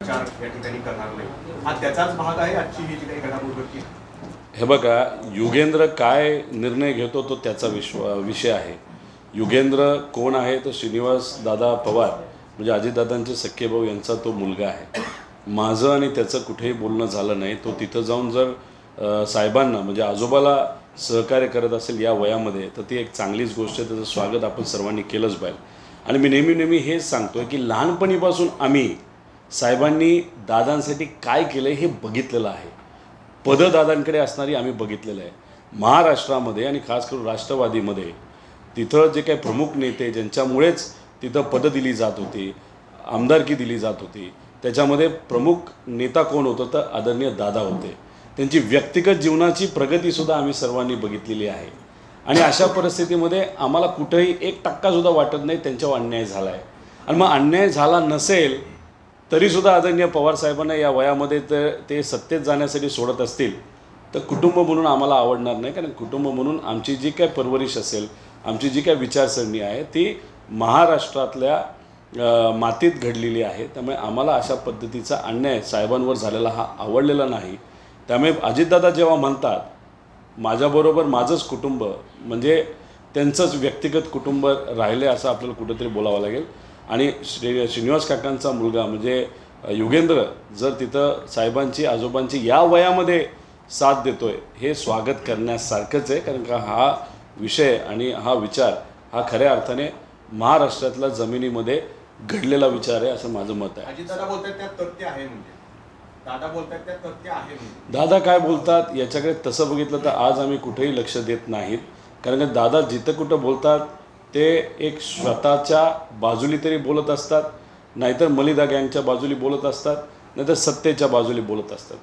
प्रचार या ठिकाणी करणार नाही, हा त्याचाच भाग आहे आजची ही जी काही घडामोड होती? हे बघा, युगेंद्र काय निर्णय घेतो तो त्याचा विषय आहे. युगेंद्र कोण आहे तर श्रीनिवास दादा पवार म्हणजे अजितदादांचे सख्खे भाऊ यांचा तो मुलगा आहे. माझं आणि त्याचं कुठेही बोलणं झालं नाही. तो तिथं जाऊन जर साहेबांना म्हणजे आजोबाला सहकार्य करत असेल या वयामध्ये तर ती एक चांगलीच गोष्ट आहे. त्याचं स्वागत आपण सर्वांनी केलंच पाहिजे. आणि मी नेहमी हेच सांगतो की लहानपणीपासून आम्ही साहेबांनी दादांसाठी काय केलं हे बघितलेलं आहे. पदं दादांकडे असणारी आम्ही बघितलेलं आहे. महाराष्ट्रामध्ये आणि खास करून राष्ट्रवादीमध्ये तिथं जे काही प्रमुख नेते ज्यांच्यामुळेच तिथं पदं दिली जात होती, आमदारकी दिली जात होती, त्याच्यामध्ये प्रमुख नेता कोण होतं तर आदरणीय दादा होते. त्यांची व्यक्तिगत जीवनाची प्रगतीसुद्धा आम्ही सर्वांनी बघितलेली आहे. आणि अशा परिस्थितीमध्ये आम्हाला कुठेही 1% वाटत नाही त्यांच्यावर अन्याय झाला आहे. आणि मग अन्याय झाला नसेल तरीसुद्धा आदरणीय पवारसाहेबांना या वयामध्ये तर ते सत्तेत जाण्यासाठी सोडत असतील तर कुटुंब म्हणून आम्हाला आवडणार नाही. कारण कुटुंब म्हणून आमची जी काय परवरिश असेल, आमची जी काय विचारसरणी आहे ती महाराष्ट्रातल्या मातीत घडलेली आहे. त्यामुळे आम्हाला अशा पद्धतीचा अन्याय साहेबांवर झालेला हा आवडलेला नाही. त्यामुळे अजितदादा जेव्हा म्हणतात माझ्याबरोबर माझंच कुटुंब म्हणजे त्यांचंच व्यक्तिगत कुटुंब राहिले असं आपल्याला कुठंतरी बोलावं लागेल. आणि श्रीनिवास काकांचा मुलगा म्हणजे युगेंद्र जर तिथं साहेबांची आजोबांची या वयामध्ये साथ देतोय हे स्वागत करण्यासारखंच आहे. कारण का हा विषय आणि हा विचार हा खऱ्या अर्थाने महाराष्ट्रातल्या जमिनीमध्ये घडलेला विचार आहे असं माझं मत आहे. अजितदादा बोलतात त्यात तथ्य आहे म्हणजे दादा बोलतात त्यात तथ्य आहे म्हणजे दादा काय बोलतात याच्याकडे तसं बघितलं तर आज आम्ही कुठेही लक्ष देत नाहीत. कारण का दादा जिथं कुठं बोलतात ते एक स्वतःच्या बाजूली तरी बोलत असतात, नाहीतर मलिदा गँगच्या बाजूली बोलत असतात, नाहीतर सत्तेच्या बाजूली बोलत असतात.